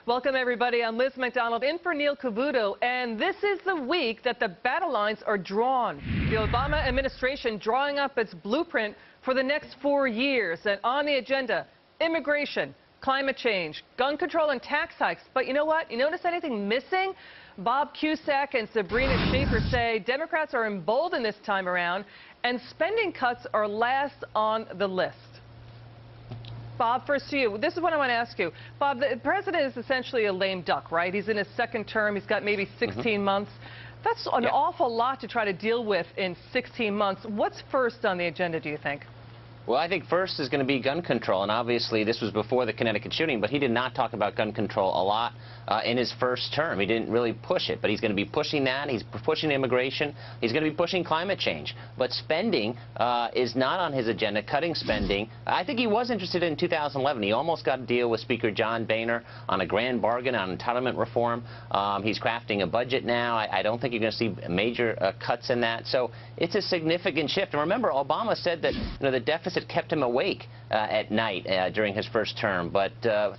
Welcome, everybody. I'm Liz MacDonald in for Neil Cavuto, and this is the week that the battle lines are drawn. The Obama administration drawing up its blueprint for the next 4 years. And on the agenda, immigration, climate change, gun control, and tax hikes. But you know what? You notice anything missing? Bob Cusack and Sabrina Schaeffer say Democrats are emboldened this time around, and spending cuts are last on the list. Bob, first to you. This is what I want to ask you. Bob, the president is essentially a lame duck, right? He's in his second term. He's got maybe 16 months. That's an awful lot to try to deal with in 16 months. What's first on the agenda, do you think? Well, I think first is going to be gun control, and obviously this was before the Connecticut shooting, but he did not talk about gun control a lot in his first term. He didn't really push it, but he's going to be pushing that. He's pushing immigration. He's going to be pushing climate change. But spending is not on his agenda, cutting spending. I think he was interested in 2011. He almost got a deal with Speaker John Boehner on a grand bargain on entitlement reform. He's crafting a budget now. I don't think you're going to see major cuts in that. So it's a significant shift. And remember, Obama said that the deficit kept him awake at night during his first term, but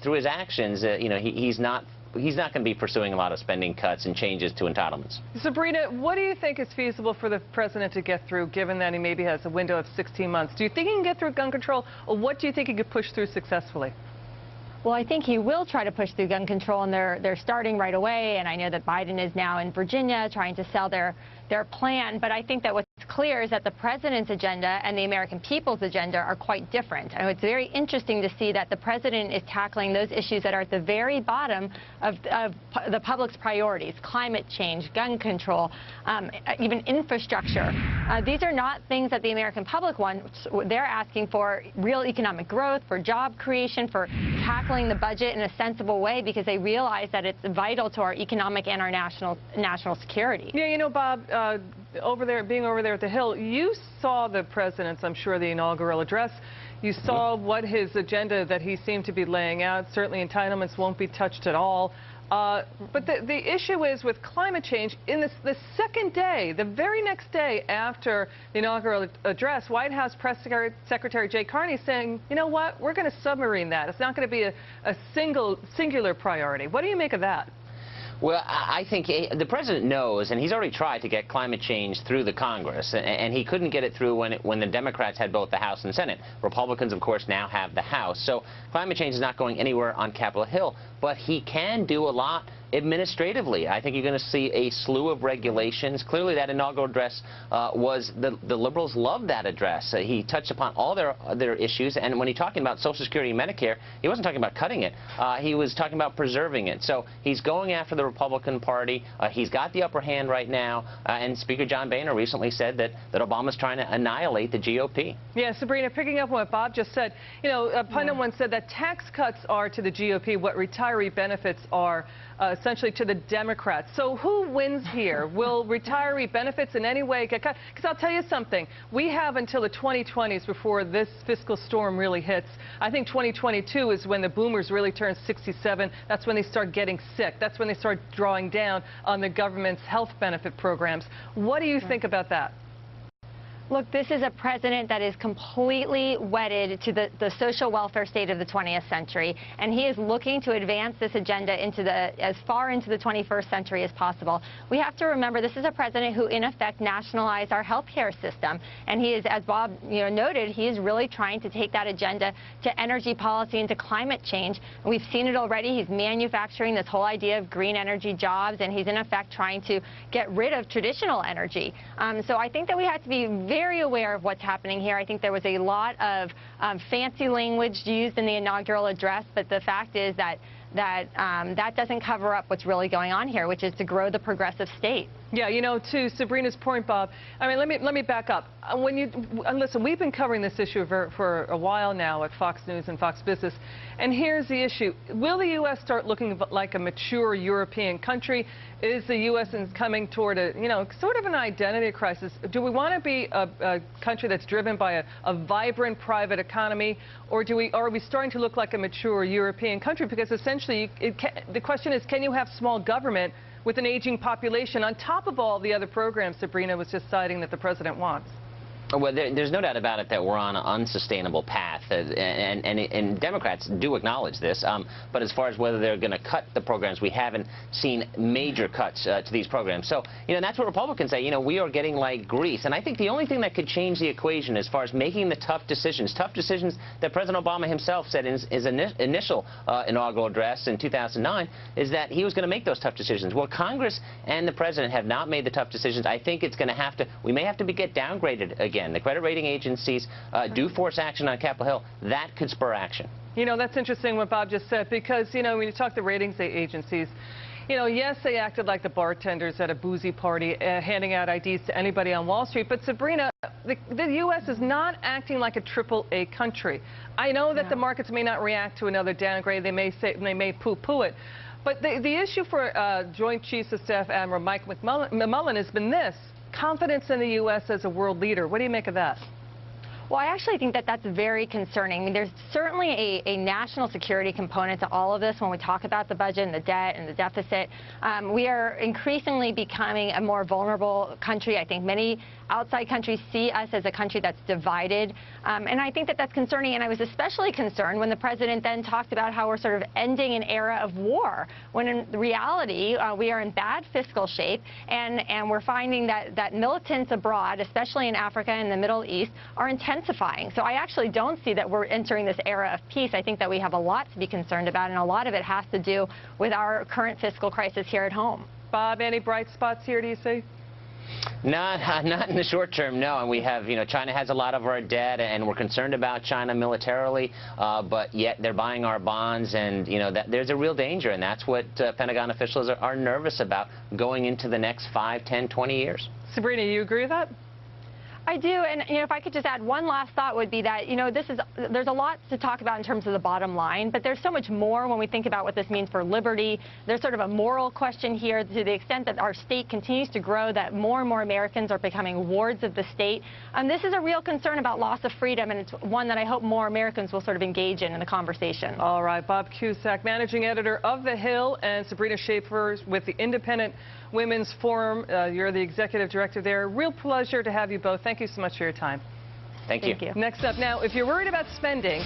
through his actions, he's not going to be pursuing a lot of spending cuts and changes to entitlements. Sabrina, what do you think is feasible for the president to get through, given that he maybe has a window of 16 months? Do you think he can get through gun control, or what do you think he could push through successfully? Well, I think he will try to push through gun control, and they're starting right away. And I know that Biden is now in Virginia trying to sell their plan. But I think that what's clear is that the president's agenda and the American people's agenda are quite different. And it's very interesting to see that the president is tackling those issues that are at the very bottom of the public's priorities: climate change, gun control, even infrastructure. These are not things that the American public wants. They're asking for real economic growth, for job creation, for tackling the budget in a sensible way, because they realize that it's vital to our economic and our national security. Yeah, you know, Bob, being over there at the Hill, you saw the president's, I'm sure, the inaugural address. You saw what his agenda that he seemed to be laying out. Certainly entitlements won't be touched at all. But the issue is with climate change, in the second day, the very next day after the inaugural address, White House Press Secretary Jay Carney saying, you know what, we're going to submarine that. It's not going to be a singular priority. What do you make of that? Well, I think the president knows, and he's already tried to get climate change through the Congress, and he couldn't get it through when the Democrats had both the House and Senate. Republicans, of course, now have the House. So climate change is not going anywhere on Capitol Hill, but he can do a lot administratively. I think you're going to see a slew of regulations. Clearly, that inaugural address was the liberals loved that address. He touched upon all their issues, and when he's talking about Social Security and Medicare, he wasn't talking about cutting it. He was talking about preserving it. So he's going after the Republican Party. He's got the upper hand right now, and Speaker John Boehner recently said that Obama's trying to annihilate the GOP. Yeah, Sabrina, picking up on what Bob just said, you know, a pundit once said that tax cuts are to the GOP what retiree benefits are essentially to the Democrats. So who wins here? Will retiree benefits in any way get cut? Because I'll tell you something, we have until the 2020s before this fiscal storm really hits. I think 2022 is when the boomers really turn 67. That's when they start getting sick. That's when they start drawing down on the government's health benefit programs. What do you think about that? Look, this is a president that is completely wedded to the social welfare state of the 20th century, and he is looking to advance this agenda as far into the 21st century as possible. We have to remember this is a president who, in effect, nationalized our health care system, and he is, as Bob noted, he is really trying to take that agenda to energy policy and to climate change. And we've seen it already. He's manufacturing this whole idea of green energy jobs, and he's, in effect, trying to get rid of traditional energy. So I think that we have to be very aware of what's happening here. I think there was a lot of fancy language used in the inaugural address, but the fact is that that doesn't cover up what's really going on here, which is to grow the progressive state. Yeah, you know, to Sabrina's point, Bob, I mean, let me back up. Listen, we've been covering this issue for a while now at Fox News and Fox Business, and here's the issue. Will the U.S. start looking like a mature European country? Is the U.S. coming toward a, sort of an identity crisis? Do we want to be a country that's driven by a vibrant private economy, or are we starting to look like a mature European country? Because essentially, the question is, can you have small government with an aging population on top of all the other programs Sabrina was just citing that the president wants? Well, there's no doubt about it that we're on an unsustainable path, and Democrats do acknowledge this. But as far as whether they're going to cut the programs, we haven't seen major cuts to these programs. So, and that's what Republicans say. We are getting like Greece. And I think the only thing that could change the equation as far as making the tough decisions that President Obama himself said in his initial inaugural address in 2009, is that he was going to make those tough decisions. Well, Congress and the president have not made the tough decisions. I think it's going to have to, we may have to get downgraded again. The credit rating agencies do force action on Capitol Hill. That could spur action. That's interesting what Bob just said, because, when you talk to ratings agencies, yes, they acted like the bartenders at a boozy party, handing out IDs to anybody on Wall Street. But, Sabrina, the U.S. is not acting like a AAA country. I know that the markets may not react to another downgrade. They may say, they may poo-poo it. But the issue for Joint Chiefs of Staff Admiral Mike McMullen has been this: confidence in the U.S. as a world leader. What do you make of that? Well, I actually think that that's very concerning. I mean, there's certainly a national security component to all of this when we talk about the budget and the debt and the deficit. We are increasingly becoming a more vulnerable country. I think many outside countries see us as a country that's divided. And I think that that's concerning. And I was especially concerned when the president then talked about how we're sort of ending an era of war, when in reality, we are in bad fiscal shape. And we're finding that militants abroad, especially in Africa and the Middle East, are intensifying. So I actually don't see that we're entering this era of peace. I think that we have a lot to be concerned about, and a lot of it has to do with our current fiscal crisis here at home. Bob, any bright spots here, do you see? Not in the short term, no. And we have, China has a lot of our debt, and we're concerned about China militarily, but yet they're buying our bonds, and, there's a real danger, and that's what Pentagon officials are nervous about going into the next 5, 10, 20 years. Sabrina, you agree with that? I do, and if I could just add one last thought would be that, there's a lot to talk about in terms of the bottom line, but there's so much more when we think about what this means for liberty. There's sort of a moral question here to the extent that our state continues to grow, that more and more Americans are becoming wards of the state. This is a real concern about loss of freedom, and it's one that I hope more Americans will sort of engage in the conversation. All right, Bob Cusack, managing editor of The Hill, and Sabrina Schaeffer with the Independent Women's Forum. You're the executive director there. Real pleasure to have you both. Thank you so much for your time. Thank you. Next up now, if you're worried about spending,